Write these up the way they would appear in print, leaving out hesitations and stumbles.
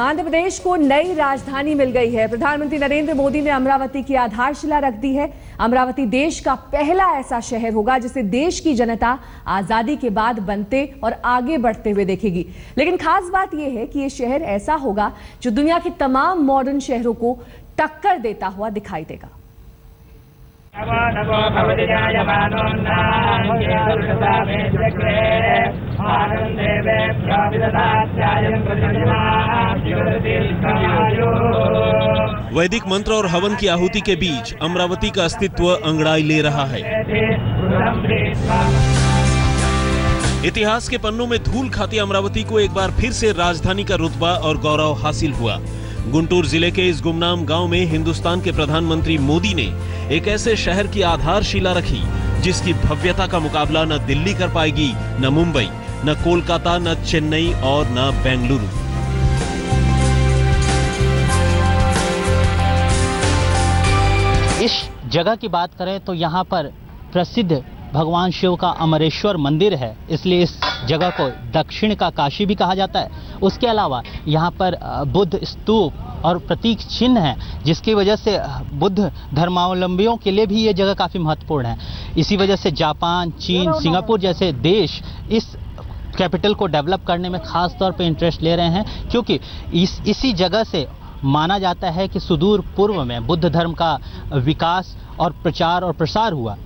आंध्र प्रदेश को नई राजधानी मिल गई है। प्रधानमंत्री नरेंद्र मोदी ने अमरावती की आधारशिला रख दी है। अमरावती देश का पहला ऐसा शहर होगा जिसे देश की जनता आजादी के बाद बनते और आगे बढ़ते हुए देखेगी। लेकिन खास बात यह है कि यह शहर ऐसा होगा जो दुनिया के तमाम मॉडर्न शहरों को टक्कर देता हुआ दिखाई देगा। वैदिक मंत्र और हवन की आहुति के बीच अमरावती का अस्तित्व अंगड़ाई ले रहा है। इतिहास के पन्नों में धूल खाती अमरावती को एक बार फिर से राजधानी का रुतबा और गौरव हासिल हुआ। गुंटूर जिले के इस गुमनाम गांव में हिंदुस्तान के प्रधानमंत्री मोदी ने एक ऐसे शहर की आधारशिला रखी जिसकी भव्यता का मुकाबला न दिल्ली कर पाएगी, न मुंबई, न कोलकाता, न चेन्नई और न बेंगलुरु। इस जगह की बात करें तो यहाँ पर प्रसिद्ध भगवान शिव का अमरेश्वर मंदिर है, इसलिए इस जगह को दक्षिण का काशी भी कहा जाता है। उसके अलावा यहाँ पर बुद्ध स्तूप और प्रतीक चिन्ह है, जिसकी वजह से बुद्ध धर्मावलंबियों के लिए भी ये जगह काफ़ी महत्वपूर्ण है। इसी वजह से जापान, चीन, सिंगापुर जैसे देश इस कैपिटल को डेवलप करने में खास तौर पे इंटरेस्ट ले रहे हैं, क्योंकि इसी जगह से माना जाता है कि सुदूर पूर्व में बुद्ध धर्म का विकास और प्रचार और प्रसार हुआ।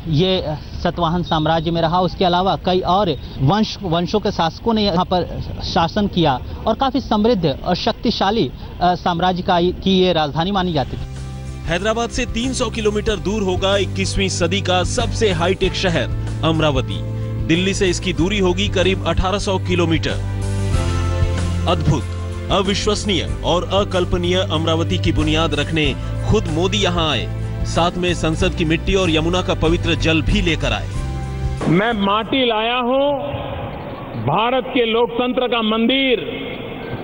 ये सतवाहन साम्राज्य में रहा। उसके अलावा कई और वंशों के शासकों ने यहाँ पर शासन किया और काफ़ी समृद्ध और शक्तिशाली साम्राज्य की ये राजधानी मानी जाती थी। हैदराबाद से 300 किलोमीटर दूर होगा 21वीं सदी का सबसे हाईटेक शहर अमरावती। दिल्ली से इसकी दूरी होगी करीब 1800 किलोमीटर। अद्भुत, अविश्वसनीय और अकल्पनीय अमरावती की बुनियाद रखने खुद मोदी यहाँ आए, साथ में संसद की मिट्टी और यमुना का पवित्र जल भी लेकर आए। मैं माटी लाया हूं, भारत के लोकतंत्र का मंदिर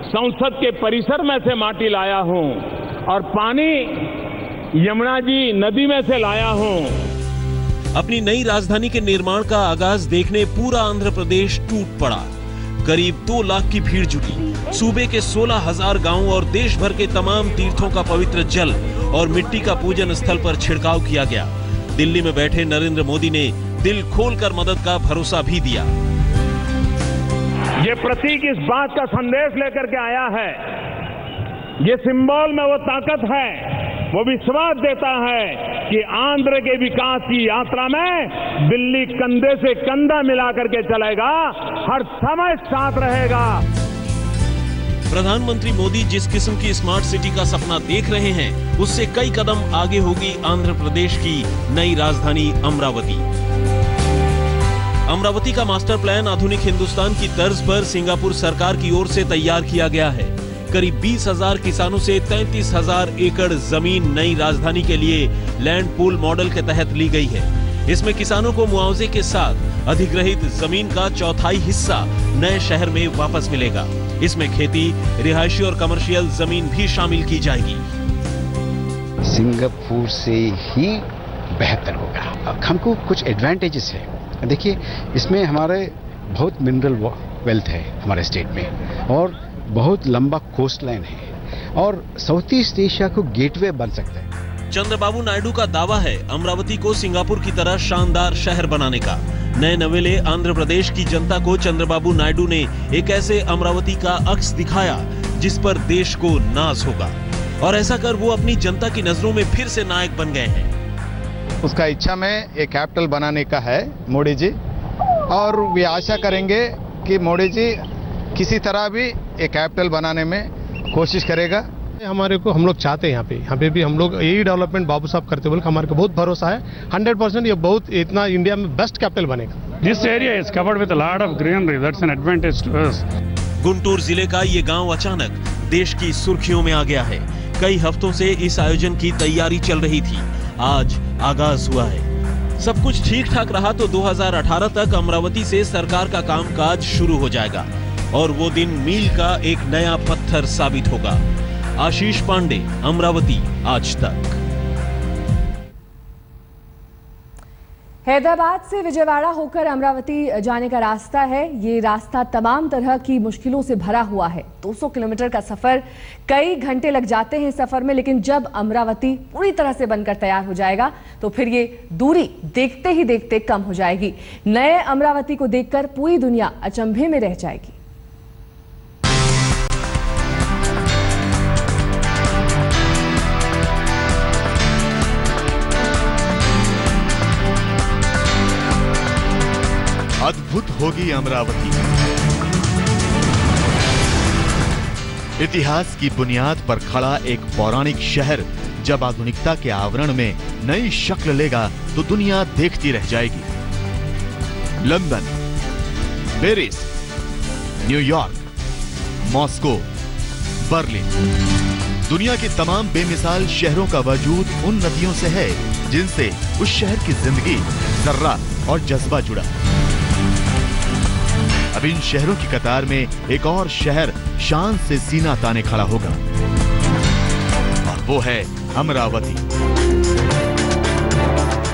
संसद के परिसर में से माटी लाया हूं और पानी यमुना जी नदी में से लाया हूं। अपनी नई राजधानी के निर्माण का आगाज देखने पूरा आंध्र प्रदेश टूट पड़ा। करीब 2 लाख की भीड़ जुटी। सूबे के 16,000 गांवों और देश भर के तमाम तीर्थों का पवित्र जल और मिट्टी का पूजन स्थल पर छिड़काव किया गया। दिल्ली में बैठे नरेंद्र मोदी ने दिल खोलकर मदद का भरोसा भी दिया। ये प्रतीक इस बात का संदेश लेकर के आया है, ये सिंबल में वो ताकत है, वो विश्वास देता है कि आंध्र के विकास की यात्रा में दिल्ली कंधे से कंधा मिला करके चलेगा, हर समय साथ रहेगा। प्रधानमंत्री मोदी जिस किस्म की स्मार्ट सिटी का सपना देख रहे हैं, उससे कई कदम आगे होगी आंध्र प्रदेश की नई राजधानी अमरावती। अमरावती का मास्टर प्लान आधुनिक हिंदुस्तान की तर्ज पर सिंगापुर सरकार की ओर से तैयार किया गया है। करीब 20,000 किसानों से 33,000 एकड़ जमीन नई राजधानी के लिए लैंड पूल मॉडल के तहत ली गई है। इसमें किसानों को मुआवजे के साथ अधिग्रहित जमीन का 1/4 हिस्सा नए शहर में वापस मिलेगा। इसमें खेती, रिहायशी और कमर्शियल जमीन भी शामिल की जाएगी। सिंगापुर से ही बेहतर होगा। हमको कुछ एडवांटेजेस है। देखिए, इसमें हमारे बहुत मिनरल वेल्थ है हमारे स्टेट में, और बहुत लंबा कोस्ट लाइन है, और साउथ ईस्ट एशिया को गेटवे बन सकता है। चंद्रबाबू नायडू का दावा है अमरावती को सिंगापुर की तरह शानदार शहर बनाने का। नए नवेले आंध्र प्रदेश की जनता को चंद्रबाबू नायडू ने एक ऐसे अमरावती का अक्स दिखाया जिस पर देश को नाज होगा, और ऐसा कर वो अपनी जनता की नजरों में फिर से नायक बन गए हैं। उसका इच्छा में एक कैपिटल बनाने का है मोदी जी, और वे आशा करेंगे कि मोदी जी किसी तरह भी एक कैपिटल बनाने में कोशिश करेगा। हमारे को हम लोग चाहते हैं यहाँ पे भी हम लोग यही डेवलपमेंट बाबू साहब करते बोल हमारे को बहुत भरोसा है। 100% ये बहुत इतना इंडिया में बेस्ट कैपिटल बनेगा। This area is covered with a lot of greenery. That's an advantage to us. Guntur जिले का ये गांव अचानक देश की सुर्खियों में आ गया है। कई हफ्तों से इस आयोजन की तैयारी चल रही थी, आज आगाज हुआ है। सब कुछ ठीक ठाक रहा तो 2018 तक अमरावती से सरकार का कामकाज शुरू हो जाएगा, और वो दिन मील का एक नया पत्थर साबित होगा। आशीष पांडे, अमरावती आज तक। हैदराबाद से विजयवाड़ा होकर अमरावती जाने का रास्ता है। ये रास्ता तमाम तरह की मुश्किलों से भरा हुआ है। 200 किलोमीटर का सफर, कई घंटे लग जाते हैं सफर में, लेकिन जब अमरावती पूरी तरह से बनकर तैयार हो जाएगा तो फिर ये दूरी देखते ही देखते कम हो जाएगी। नए अमरावती को देखकर पूरी दुनिया अचंभे में रह जाएगी। अद्भुत होगी अमरावती। इतिहास की बुनियाद पर खड़ा एक पौराणिक शहर जब आधुनिकता के आवरण में नई शक्ल लेगा तो दुनिया देखती रह जाएगी। London, Paris, New York, Moscow, Berlin, दुनिया के तमाम बेमिसाल शहरों का वजूद उन नदियों से है जिनसे उस शहर की जिंदगी, जर्रा और जज्बा जुड़ा। अब इन शहरों की कतार में एक और शहर शान से सीना ताने खड़ा होगा और वो है अमरावती।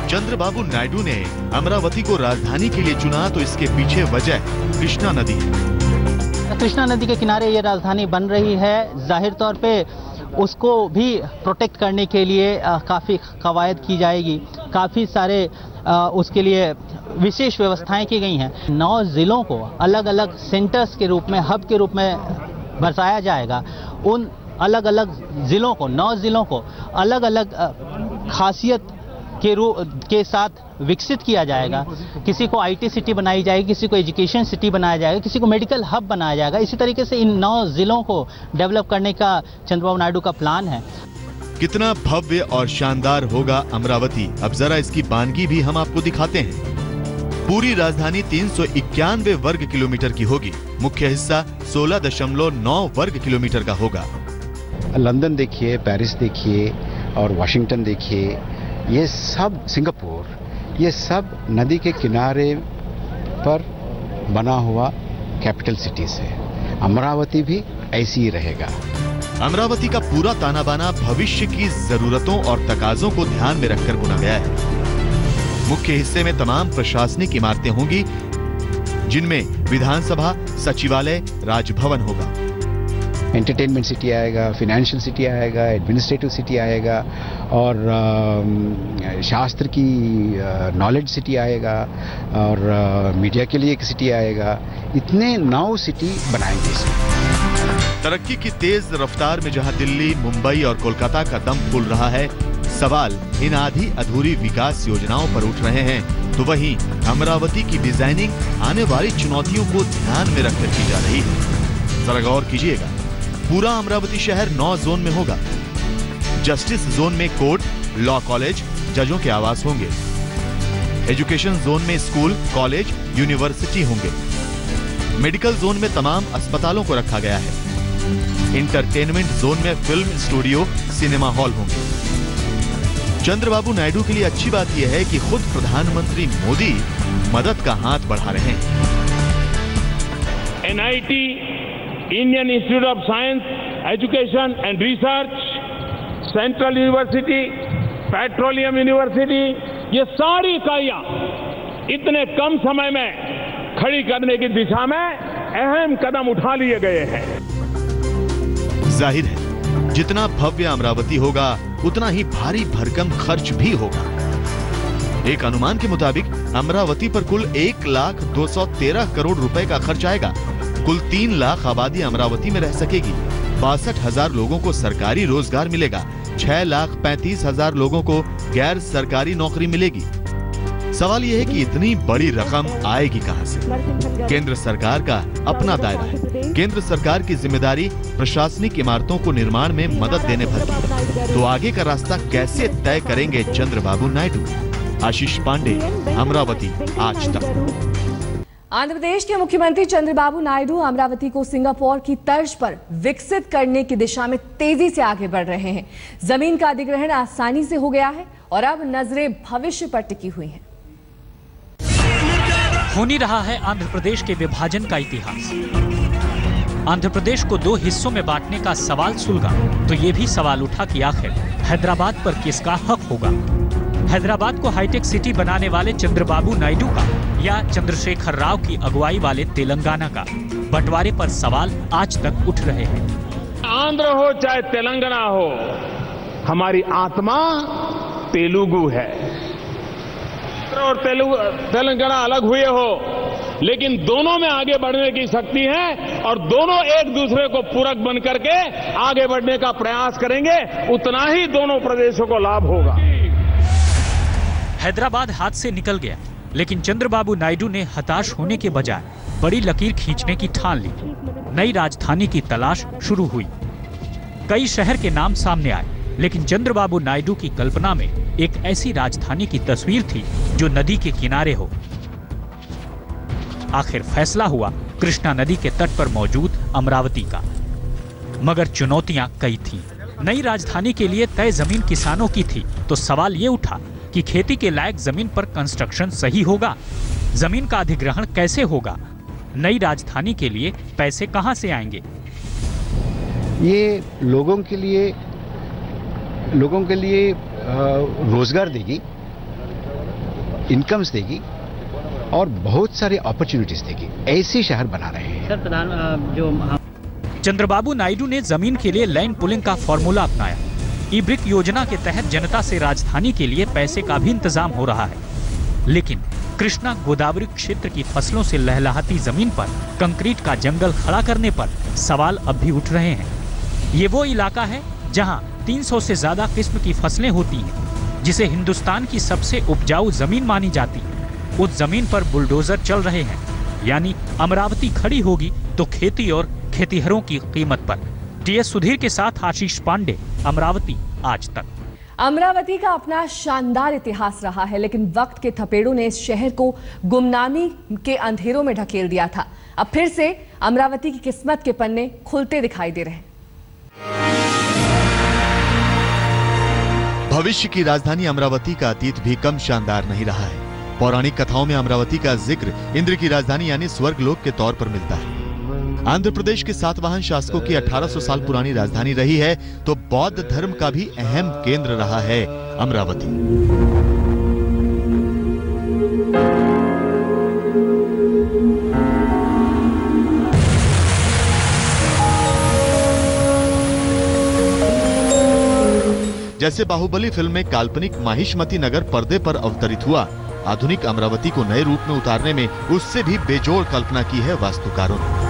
चंद्रबाबू नायडू ने अमरावती को राजधानी के लिए चुना तो इसके पीछे वजह कृष्णा नदी है। कृष्णा नदी के किनारे ये राजधानी बन रही है। जाहिर तौर पे उसको भी प्रोटेक्ट करने के लिए काफ़ी कवायद की जाएगी। काफ़ी सारे उसके लिए विशेष व्यवस्थाएं की गई हैं। 9 जिलों को अलग अलग सेंटर्स के रूप में, हब के रूप में बसाया जाएगा। उन अलग अलग जिलों को, 9 जिलों को अलग अलग खासियत के साथ विकसित किया जाएगा। किसी को आईटी सिटी बनाई जाएगी, किसी को एजुकेशन सिटी बनाया जाएगा, किसी को मेडिकल हब बनाया जाएगा। इसी तरीके से इन 9 जिलों को डेवलप करने का चंद्रबाबू नायडू का प्लान है। कितना भव्य और शानदार होगा अमरावती, अब जरा इसकी बानगी भी हम आपको दिखाते हैं। पूरी राजधानी 391 वर्ग किलोमीटर की होगी। मुख्य हिस्सा 16.9 वर्ग किलोमीटर का होगा। लंदन देखिए, पेरिस देखिए और वाशिंगटन देखिए, ये सब, सिंगापुर, ये सब नदी के किनारे पर बना हुआ कैपिटल सिटीज है। अमरावती भी ऐसी ही रहेगा। अमरावती का पूरा ताना बाना भविष्य की जरूरतों और तकाजों को ध्यान में रखकर बुना गया है। मुख्य हिस्से में तमाम प्रशासनिक इमारतें होंगी जिनमें विधानसभा, सचिवालय, राजभवन होगा। एंटरटेनमेंट सिटी आएगा, फाइनेंशियल सिटी आएगा, एडमिनिस्ट्रेटिव सिटी आएगा और शास्त्र की नॉलेज सिटी आएगा और मीडिया के लिए एक सिटी आएगा। इतने 9 सिटी बनाएंगे इसमें। तरक्की की तेज रफ्तार में जहां दिल्ली, मुंबई और कोलकाता का दम फूल रहा है, सवाल इन आधी अधूरी विकास योजनाओं पर उठ रहे हैं, तो वहीं अमरावती की डिजाइनिंग आने वाली चुनौतियों को ध्यान में रखकर की जा रही है। जरा गौर कीजिएगा, पूरा अमरावती शहर 9 जोन में होगा। जस्टिस जोन में कोर्ट, लॉ कॉलेज, जजों के आवास होंगे। एजुकेशन जोन में स्कूल, कॉलेज, यूनिवर्सिटी होंगे। मेडिकल जोन में तमाम अस्पतालों को रखा गया है। इंटरटेनमेंट जोन में फिल्म स्टूडियो, सिनेमा हॉल होंगे। चंद्रबाबू नायडू के लिए अच्छी बात यह है कि खुद प्रधानमंत्री मोदी मदद का हाथ बढ़ा रहे हैं। NIT, Indian institute of science, education and research, central university, petroleum university, ये सारी इकाइयां इतने कम समय में खड़ी करने की दिशा में अहम कदम उठा लिए गए हैं। जाहिर है, जितना भव्य अमरावती होगा उतना ही भारी भरकम खर्च भी होगा। एक अनुमान के मुताबिक अमरावती पर कुल 1,213 करोड़ रुपए का खर्च आएगा। कुल 3 लाख आबादी अमरावती में रह सकेगी। 62,000 लोगों को सरकारी रोजगार मिलेगा। 6,35,000 लोगों को गैर सरकारी नौकरी मिलेगी। सवाल यह है कि इतनी बड़ी रकम आएगी कहां से? केंद्र सरकार का अपना दायरा है। केंद्र सरकार की जिम्मेदारी प्रशासनिक इमारतों को निर्माण में मदद देने भर की। तो आगे का रास्ता कैसे तय करेंगे चंद्रबाबू नायडू? आशीष पांडे, अमरावती, आज तक। आंध्र प्रदेश के मुख्यमंत्री चंद्रबाबू नायडू अमरावती को सिंगापुर की तर्ज पर विकसित करने की दिशा में तेजी से आगे बढ़ रहे हैं। जमीन का अधिग्रहण आसानी से हो गया है और अब नजरें भविष्य पर टिकी हुई हैं। हो नहीं रहा है आंध्र प्रदेश के विभाजन का इतिहास। आंध्र प्रदेश को 2 हिस्सों में बांटने का सवाल सुलगा तो ये भी सवाल उठा कि आखिर हैदराबाद पर किसका हक होगा। हैदराबाद को हाईटेक सिटी बनाने वाले चंद्रबाबू नायडू का या चंद्रशेखर राव की अगुवाई वाले तेलंगाना का बंटवारे पर सवाल आज तक उठ रहे हैं। आंध्र हो चाहे तेलंगाना हो, हमारी आत्मा तेलुगु है। और तेलंगाना अलग हुए हो, लेकिन दोनों में आगे बढ़ने की शक्ति है और दोनों एक दूसरे को पूरक बन करके आगे बढ़ने का प्रयास करेंगे, उतना ही दोनों प्रदेशों को लाभ होगा। हैदराबाद हाथ से निकल गया, लेकिन चंद्रबाबू नायडू ने हताश होने के बजाय बड़ी लकीर खींचने की ठान ली। नई राजधानी की तलाश शुरू हुई। कई शहर के नाम सामने आए, लेकिन चंद्रबाबू नायडू की कल्पना में एक ऐसी राजधानी की तस्वीर थी जो नदी के किनारे हो। आखिर फैसला हुआ कृष्णा नदी के तट पर मौजूद अमरावती का, मगर चुनौतियां कई थीं। नई राजधानी के लिए तय जमीन किसानों की थी, तो सवाल ये उठा कि खेती के लायक जमीन पर कंस्ट्रक्शन सही होगा? जमीन का अधिग्रहण कैसे होगा? नई राजधानी के लिए पैसे कहां से आएंगे? ये लोगों के लिए रोजगार देगी, इनकम्स देगी और बहुत सारे अपॉर्चुनिटीज देगी। ऐसे शहर बना रहे हैं। चंद्रबाबू नायडू ने जमीन के लिए लैंड पुलिंग का फॉर्मूला अपनाया। ई-ब्रिक योजना के तहत जनता से राजधानी के लिए पैसे का भी इंतजाम हो रहा है, लेकिन कृष्णा गोदावरी क्षेत्र की फसलों से लहलहाती जमीन पर कंक्रीट का जंगल खड़ा करने पर सवाल अब भी उठ रहे हैं। ये वो इलाका है जहां 300 से ज्यादा किस्म की फसलें होती हैं, जिसे हिंदुस्तान की सबसे उपजाऊ जमीन मानी जाती है। उस जमीन पर बुलडोजर चल रहे हैं, यानी अमरावती खड़ी होगी तो खेती और खेतीहरों की कीमत पर। टीएस सुधीर के साथ आशीष पांडे, अमरावती आज तक। अमरावती का अपना शानदार इतिहास रहा है, लेकिन वक्त के थपेड़ों ने इस शहर को गुमनामी के अंधेरों में ढकेल दिया था। अब फिर से अमरावती की किस्मत के पन्ने खुलते दिखाई दे रहे हैं। भविष्य की राजधानी अमरावती का अतीत भी कम शानदार नहीं रहा है। पौराणिक कथाओं में अमरावती का जिक्र इंद्र की राजधानी यानी स्वर्गलोक के तौर पर मिलता है। आंध्र प्रदेश के सातवाहन शासकों की 1800 साल पुरानी राजधानी रही है, तो बौद्ध धर्म का भी अहम केंद्र रहा है अमरावती। जैसे बाहुबली फिल्म में काल्पनिक माहिष्मती नगर पर्दे पर अवतरित हुआ, आधुनिक अमरावती को नए रूप में उतारने में उससे भी बेजोड़ कल्पना की है वास्तुकारों ने।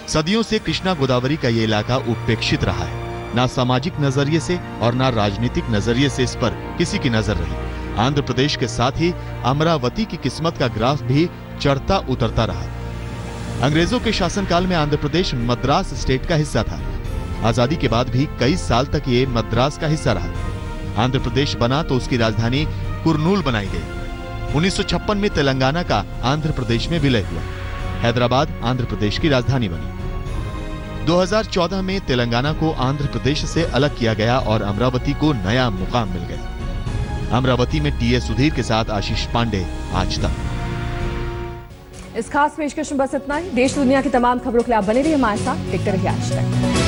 सदियों से कृष्णा गोदावरी का ये इलाका उपेक्षित रहा है। ना सामाजिक नजरिए से और ना राजनीतिक नजरिए से इस पर किसी की नजर रही। आंध्र प्रदेश के साथ ही अमरावती की किस्मत का ग्राफ भी चढ़ता उतरता रहा। अंग्रेजों के शासनकाल में आंध्र प्रदेश मद्रास स्टेट का हिस्सा था। आजादी के बाद भी कई साल तक ये मद्रास का हिस्सा रहा। आंध्र प्रदेश बना तो उसकी राजधानी कुर्नूल बनाई गई। 1956 में तेलंगाना का आंध्र प्रदेश में विलय हुआ। हैदराबाद आंध्र प्रदेश की राजधानी बनी। 2014 में तेलंगाना को आंध्र प्रदेश से अलग किया गया और अमरावती को नया मुकाम मिल गया। अमरावती में टीएस सुधीर के साथ आशीष पांडे, आज तक। इस खास पेशकश में बस इतना ही। देश दुनिया की तमाम खबरों के लिए आप बने रहिए हमारे साथ। देखते रहिए आज तक।